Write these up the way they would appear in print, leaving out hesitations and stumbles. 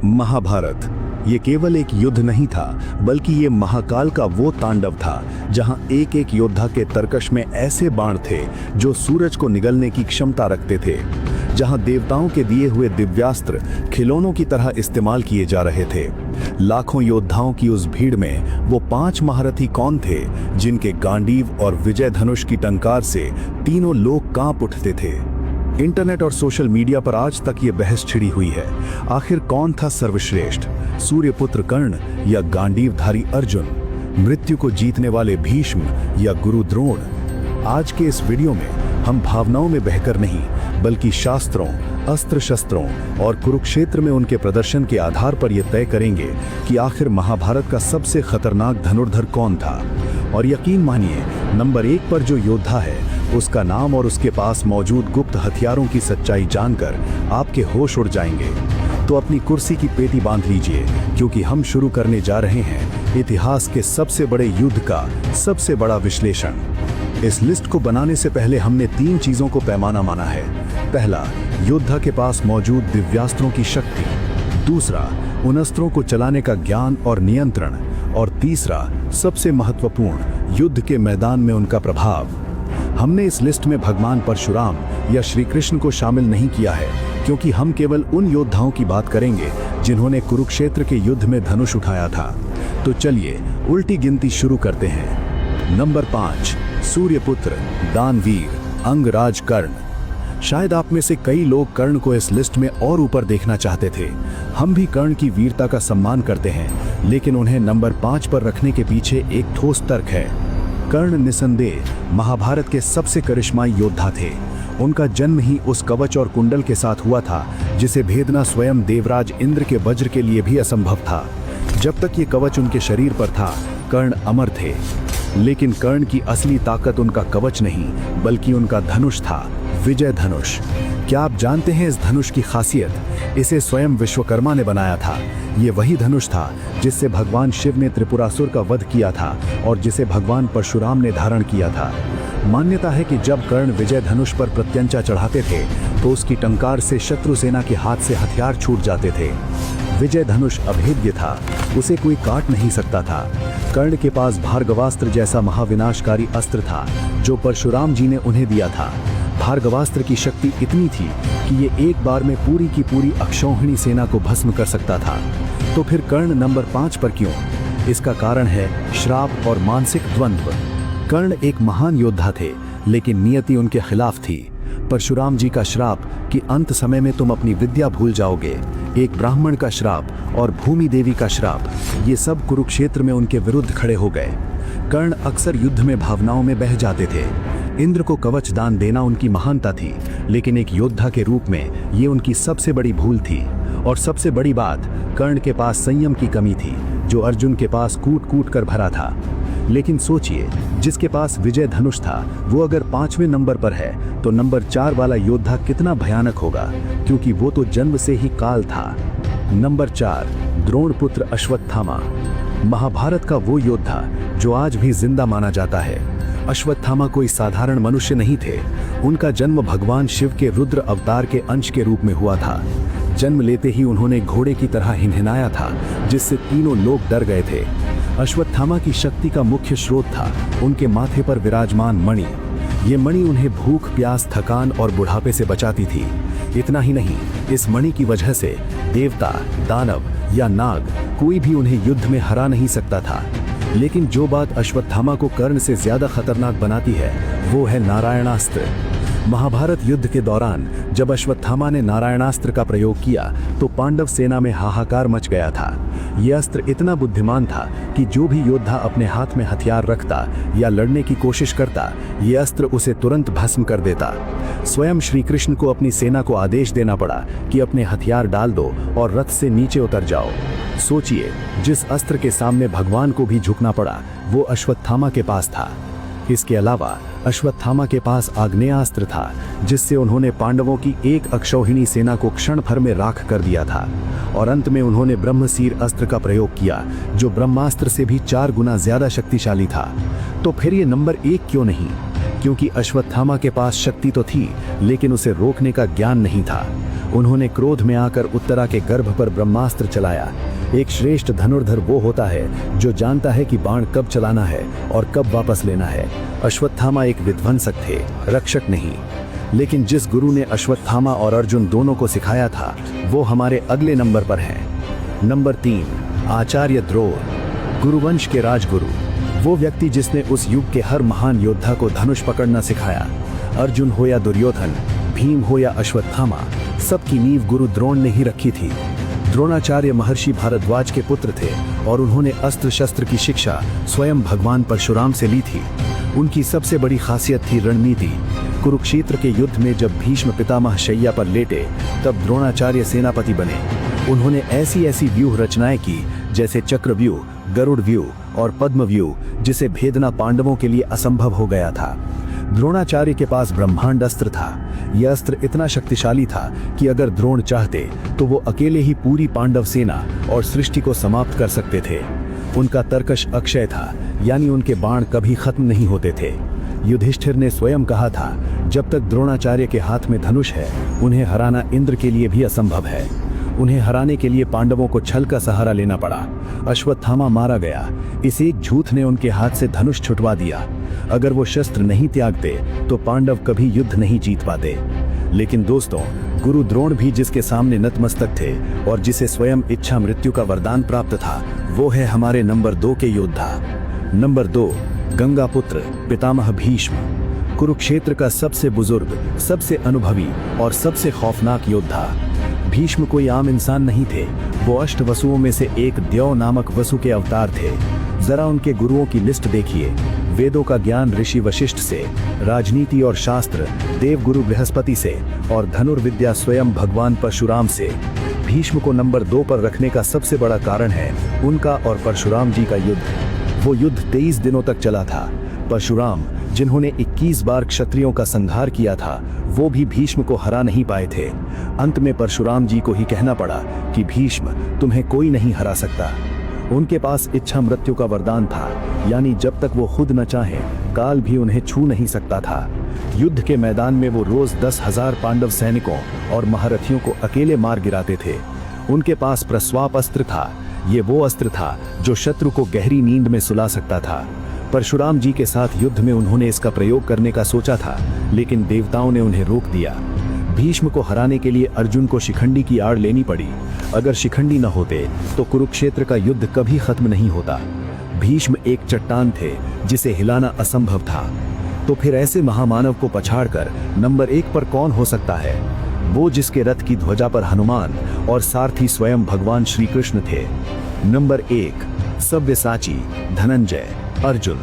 महाभारत ये केवल एक युद्ध नहीं था, बल्कि ये महाकाल का वो तांडव था जहां एक एक योद्धा के तरकश में ऐसे बाण थे जो सूरज को निगलने की क्षमता रखते थे, जहां देवताओं के दिए हुए दिव्यास्त्र खिलौनों की तरह इस्तेमाल किए जा रहे थे। लाखों योद्धाओं की उस भीड़ में वो 5 महारथी कौन थे जिनके गांडीव और विजय धनुष की टंकार से तीनों लोग कांप उठते थे। इंटरनेट और सोशल मीडिया पर आज तक ये बहस छिड़ी हुई है, आखिर कौन था सर्वश्रेष्ठ, सूर्यपुत्र कर्ण या गांडीवधारी अर्जुन, मृत्यु को जीतने वाले भीष्म या गुरु द्रोण। आज के इस वीडियो में हम भावनाओं में बहकर नहीं, बल्कि शास्त्रों, अस्त्र शस्त्रों और कुरुक्षेत्र में उनके प्रदर्शन के आधार पर यह तय करेंगे कि आखिर महाभारत का सबसे खतरनाक धनुर्धर कौन था। और यकीन मानिए, नंबर 1 पर जो योद्धा है, उसका नाम और उसके पास मौजूद गुप्त हथियारों की सच्चाई जानकर आपके होश उड़ जाएंगे। तो अपनी कुर्सी की पेटी बांध लीजिए, क्योंकि हम शुरू करने जा रहे हैं इतिहास के सबसे बड़े युद्ध का सबसे बड़ा विश्लेषण। इस लिस्ट को बनाने से पहले हमने 3 चीजों को पैमाना माना है। पहला, योद्धा के पास मौजूद दिव्यास्त्रों की शक्ति। दूसरा, उन अस्त्रों को चलाने का ज्ञान और नियंत्रण। और तीसरा, सबसे महत्वपूर्ण, युद्ध के मैदान में उनका प्रभाव। हमने इस लिस्ट में भगवान परशुराम या श्री कृष्ण को शामिल नहीं किया है, क्योंकि हम केवल उन योद्धाओं की बात करेंगे जिन्होंने कुरुक्षेत्र के युद्ध में धनुष उठाया था। तो चलिए उल्टी गिनती शुरू करते हैं। नंबर 5, सूर्यपुत्र दानवीर अंगराज कर्ण। शायद आप में से कई लोग कर्ण को इस लिस्ट में और ऊपर देखना चाहते थे। हम भी कर्ण की वीरता का सम्मान करते हैं, लेकिन उन्हें नंबर 5 पर रखने के पीछे एक ठोस तर्क है। कर्ण निसंदेह महाभारत के सबसे करिश्माई योद्धा थे। उनका जन्म ही उस कवच और कुंडल के साथ हुआ था जिसे भेदना स्वयं देवराज इंद्र के वज्र के लिए भी असंभव था। जब तक ये कवच उनके शरीर पर था, कर्ण अमर थे। लेकिन कर्ण की असली ताकत उनका कवच नहीं, बल्कि उनका धनुष था, विजय धनुष। क्या आप जानते हैं इस धनुष की खासियत? इसे स्वयं विश्वकर्मा ने बनाया था। ये वही धनुष था जिससे भगवान शिव ने त्रिपुरासुर का वध किया था और जिसे भगवान परशुराम ने धारण किया था। मान्यता है कि जब कर्ण विजय धनुष पर प्रत्यंचा चढ़ाते थे तो उसकी टंकार से शत्रु सेना के हाथ से हथियार छूट जाते थे। विजय धनुष अभेद्य था, उसे कोई काट नहीं सकता था। कर्ण के पास भार्गवास्त्र जैसा महाविनाशकारी अस्त्र था जो परशुराम जी ने उन्हें दिया था। भार्गवास्त्र की शक्ति इतनी थी कि ये एक बार में पूरी की पूरी अक्षौहिणी सेना को भस्म कर सकता था। तो फिर कर्ण नंबर 5 पर क्यों? इसका कारण है श्राप और मानसिक द्वंद्व। कर्ण एक महान योद्धा थे, लेकिन नियति उनके खिलाफ थी। परशुराम जी का श्राप कि अंत समय में तुम अपनी विद्या भूल जाओगे, एक ब्राह्मण का श्राप और भूमि देवी का श्राप, ये सब कुरुक्षेत्र में उनके विरुद्ध खड़े हो गए। कर्ण अक्सर युद्ध में भावनाओं में बह जाते थे। इंद्र को कवच दान देना उनकी महानता थी, लेकिन एक योद्धा के रूप में ये उनकी सबसे बड़ी भूल थी। और सबसे बड़ी बात, कर्ण के पास संयम की कमी थी, जो अर्जुन के पास कूट कूट कर भरा था। लेकिन सोचिए, जिसके पास विजय धनुष था वो अगर 5वें नंबर पर है, तो नंबर 4 वाला योद्धा कितना भयानक होगा, क्योंकि वो तो जन्म से ही काल था। नंबर 4, द्रोणपुत्र अश्वत्थामा। महाभारत का वो योद्धा जो आज भी जिंदा माना जाता है। अश्वत्थामा कोई साधारण मनुष्य नहीं थे। उनका जन्म भगवान शिव के रुद्र अवतार के अंश के रूप में हुआ था। जन्म लेते ही उन्होंने घोड़े की तरह हिनहिनाया था, जिससे तीनों लोग डर गए थे। अश्वत्थामा की शक्ति का मुख्य स्रोत था उनके माथे पर विराजमान मणि। ये मणि उन्हें भूख, प्यास, थकान और बुढ़ापे से बचाती थी। इतना ही नहीं, इस मणि की वजह से देवता, दानव या नाग कोई भी उन्हें युद्ध में हरा नहीं सकता था। लेकिन जो बात अश्वत्थामा को कर्ण से ज्यादा खतरनाक बनाती है, वो है नारायणास्त्र। महाभारत युद्ध के दौरान जब अश्वत्थामा ने नारायणास्त्र का प्रयोग किया तो पांडव सेना में हाहाकार मच गया था। यह अस्त्र इतना बुद्धिमान था कि जो भी योद्धा अपने हाथ में हथियार रखता या लड़ने की कोशिश करता, यह अस्त्र उसे तुरंत भस्म कर देता। स्वयं श्री कृष्ण को अपनी सेना को आदेश देना पड़ा कि अपने हथियार डाल दो और रथ से नीचे उतर जाओ। सोचिए, जिस अस्त्र के सामने भगवान को भी झुकना पड़ा, वो अश्वत्थामा के पास था। इसके अलावा अश्वत्थामा के पास आग्नेयास्त्र था, जिससे उन्होंने पांडवों की एक अक्षौहिणी सेना को क्षण भर में राख कर दिया था। और अंत में उन्होंने ब्रह्मसीर अस्त्र का प्रयोग किया, जो ब्रह्मास्त्र से भी 4 गुना ज्यादा शक्तिशाली था। तो फिर ये नंबर 1 क्यों नहीं? क्योंकि अश्वत्थामा के पास शक्ति तो थी, लेकिन उसे रोकने का ज्ञान नहीं था। उन्होंने क्रोध में आकर उत्तरा के गर्भ पर ब्रह्मास्त्र चलाया। एक श्रेष्ठ धनुर्धर वो होता है जो जानता है कि बाण कब चलाना है और कब वापस लेना है। अश्वत्थामा एक विध्वंसक थे, रक्षक नहीं। लेकिन जिस गुरु ने अश्वत्थामा और अर्जुन दोनों को सिखाया था, वो हमारे अगले नंबर पर हैं। नंबर 3, आचार्य द्रोण, गुरुवंश के राजगुरु। वो व्यक्ति जिसने उस युग के हर महान योद्धा को धनुष पकड़ना सिखाया। अर्जुन हो या दुर्योधन, भीम हो या अश्वत्थामा, सबकी नींव गुरु द्रोण ने ही रखी थी। द्रोणाचार्य महर्षि भारद्वाज के पुत्र थे और उन्होंने अस्त्र शस्त्र की शिक्षा स्वयं भगवान परशुराम से ली थी। उनकी सबसे बड़ी खासियत थी रणनीति। कुरुक्षेत्र के युद्ध में जब भीष्म पितामह शैया पर लेटे, तब द्रोणाचार्य सेनापति बने। उन्होंने ऐसी ऐसी व्यूह रचनाएं की, जैसे चक्रव्यूह, गरुड़ व्यूह और पद्म व्यूह, जिसे भेदना पांडवों के लिए असंभव हो गया था। द्रोणाचार्य के पास ब्रह्मांड अस्त्र था। यह अस्त्र इतना शक्तिशाली था कि अगर द्रोण चाहते तो वो अकेले ही पूरी पांडव सेना और सृष्टि को समाप्त कर सकते थे। उनका तर्कश अक्षय था, यानी उनके बाण कभी खत्म नहीं होते थे। युधिष्ठिर ने स्वयं कहा था, जब तक द्रोणाचार्य के हाथ में धनुष है, उन्हें हराना इंद्र के लिए भी असंभव है। उन्हें हराने के लिए पांडवों को छल का सहारा लेना पड़ा। अश्वत्थामा मारा गया। इस एक झूठ ने उनके हाथ से धनुष छुटवा दिया। अगर वो शस्त्र नहीं त्यागते तो पांडव कभी युद्ध नहीं जीत पाते। लेकिन दोस्तों, गुरु द्रोण भी जिसके सामने नतमस्तक थे और जिसे स्वयं इच्छा मृत्यु का वरदान प्राप्त था, वो है हमारे नंबर 2 के योद्धा। नंबर 2, गंगापुत्र पितामह भीष्म, कुरुक्षेत्र का सबसे बुजुर्ग, सबसे अनुभवी और सबसे खौफनाक योद्धा। भीष्म कोई आम इंसान नहीं थे। वो अष्ट वसुओं में से एक द्यौ नामक वसु के अवतार थे। जरा उनके गुरुओं की लिस्ट देखिए। वेदों का ज्ञान ऋषि वशिष्ठ से, राजनीति और शास्त्र देवगुरु बृहस्पति से और धनुर्विद्या स्वयं भगवान परशुराम से। भीष्म को नंबर 2 पर रखने का सबसे बड़ा कारण है उनका और परशुराम जी का युद्ध। वो युद्ध 23 दिनों तक चला था। परशुराम, जिन्होंने 21 बार क्षत्रियों का संहार किया था, वो भी भीष्म को हरा नहीं पाए थे। अंत में परशुराम जी को ही कहना पड़ा कि भीष्म, तुम्हें कोई नहीं हरा सकता। उनके पास इच्छा मृत्यु का वरदान था, यानी जब तक वो खुद न चाहे, काल भी उन्हें छू नहीं सकता था। युद्ध के मैदान में वो रोज 10,000 पांडव सैनिकों और महारथियों को अकेले मार गिराते थे। उनके पास प्रस्वाप अस्त्र था। ये वो अस्त्र था जो शत्रु को गहरी नींद में सुला सकता था। परशुराम जी के साथ युद्ध में उन्होंने इसका प्रयोग करने का सोचा था, लेकिन देवताओं ने उन्हें रोक दिया। भीष्म को हराने के लिए अर्जुन को शिखंडी की आड़ लेनी पड़ी। अगर शिखंडी न होते तो कुरुक्षेत्र का युद्ध कभी खत्म नहीं होता। भीष्म एक चट्टान थे जिसे हिलाना असंभव था। तो फिर ऐसे महामानव को पछाड़कर नंबर 1 पर कौन हो सकता है? वो जिसके रथ की ध्वजा पर हनुमान और सारथी स्वयं भगवान श्री कृष्ण थे। नंबर 1, सव्यसाची, धनंजय, अर्जुन।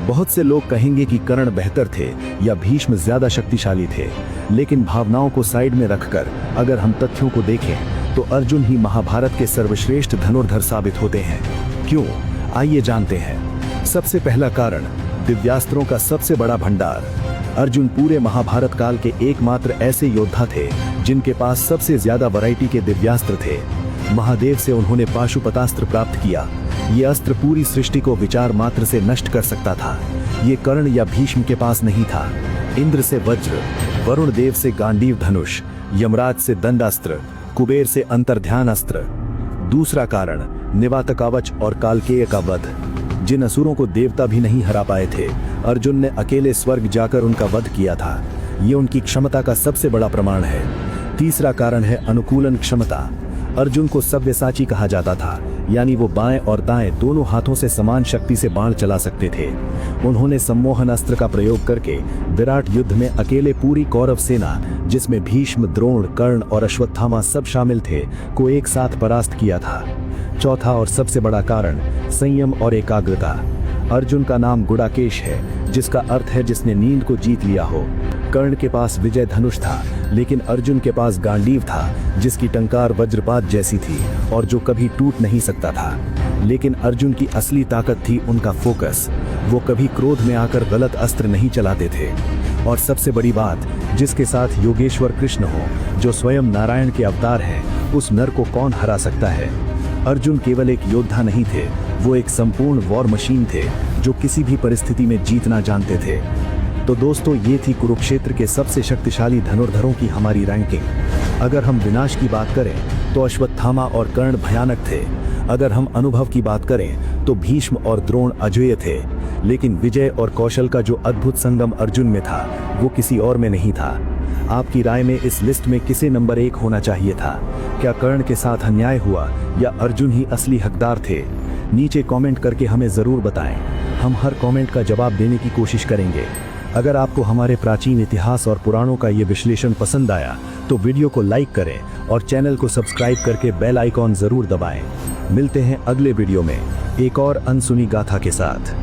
बहुत से लोग कहेंगे कि कर्ण बेहतर थे या भीष्म ज्यादा शक्तिशाली थे, लेकिन भावनाओं को साइड में रखकर अगर हम तथ्यों को देखें तो अर्जुन ही महाभारत के सर्वश्रेष्ठ धनुर्धर साबित होते हैं। क्यों? आइए जानते हैं। सबसे पहला कारण, दिव्यास्त्रों का सबसे बड़ा भंडार। अर्जुन पूरे महाभारत काल के एकमात्र ऐसे योद्धा थे जिनके पास सबसे ज्यादा वैरायटी के दिव्यास्त्र थे। महादेव से उन्होंने पाशुपतास्त्र प्राप्त किया। ये अस्त्र पूरी सृष्टि को विचार मात्र से नष्ट कर सकता था। ये कर्ण या भीष्म के पास नहीं था। इंद्र से वज्र, वरुण देव से गांडीव धनुष, यमराज से दंडास्त्र, कुबेर से अंतर्ध्यान अस्त्र। दूसरा कारण, निवात कवच और कालकेय का वध। जिन असुरों को देवता भी नहीं हरा पाए थे, अर्जुन ने अकेले स्वर्ग जाकर उनका वध किया था। ये उनकी क्षमता का सबसे बड़ा प्रमाण है। तीसरा कारण है अनुकूलन क्षमता। अर्जुन को सव्यसाची कहा जाता था, यानी वो बाएं और दाएं दोनों हाथों से समान शक्ति से बाण चला सकते थे। उन्होंने सम्मोहन अस्त्र का प्रयोग करके विराट युद्ध में अकेले पूरी कौरव सेना, जिसमें भीष्म, द्रोण, कर्ण और अश्वत्थामा सब शामिल थे, को एक साथ परास्त किया था। चौथा और सबसे बड़ा कारण, संयम और एकाग्रता। अर्जुन का नाम गुडाकेश है, जिसका अर्थ है जिसने नींद को जीत लिया हो। कर्ण के पास विजय धनुष था, लेकिन अर्जुन के पास गांडीव था, जिसकी टंकार वज्रपात जैसी थी और जो कभी टूट नहीं सकता था। लेकिन अर्जुन की असली ताकत थी उनका फोकस। वो कभी क्रोध में आकर गलत अस्त्र नहीं चलाते थे। और सबसे बड़ी बात, जिसके साथ योगेश्वर कृष्ण हो, जो स्वयं नारायण के अवतार हैं, उस नर को कौन हरा सकता है? अर्जुन केवल एक योद्धा नहीं थे, वो एक संपूर्ण वॉर मशीन थे जो किसी भी परिस्थिति में जीतना जानते थे। तो दोस्तों, ये थी कुरुक्षेत्र के सबसे शक्तिशाली धनुर्धरों की हमारी रैंकिंग। अगर हम विनाश की बात करें तो अश्वत्थामा और कर्ण भयानक थे। अगर हम अनुभव की बात करें तो भीष्म और द्रोण अजेय थे। लेकिन विजय और कौशल का जो अद्भुत संगम अर्जुन में था वो किसी और में नहीं था। आपकी राय में इस लिस्ट में किसे नंबर 1 होना चाहिए था? क्या कर्ण के साथ अन्याय हुआ या अर्जुन ही असली हकदार थे? नीचे कमेंट करके हमें ज़रूर बताएं। हम हर कमेंट का जवाब देने की कोशिश करेंगे। अगर आपको हमारे प्राचीन इतिहास और पुराणों का ये विश्लेषण पसंद आया तो वीडियो को लाइक करें और चैनल को सब्सक्राइब करके बेल आइकॉन ज़रूर दबाएं। मिलते हैं अगले वीडियो में एक और अनसुनी गाथा के साथ।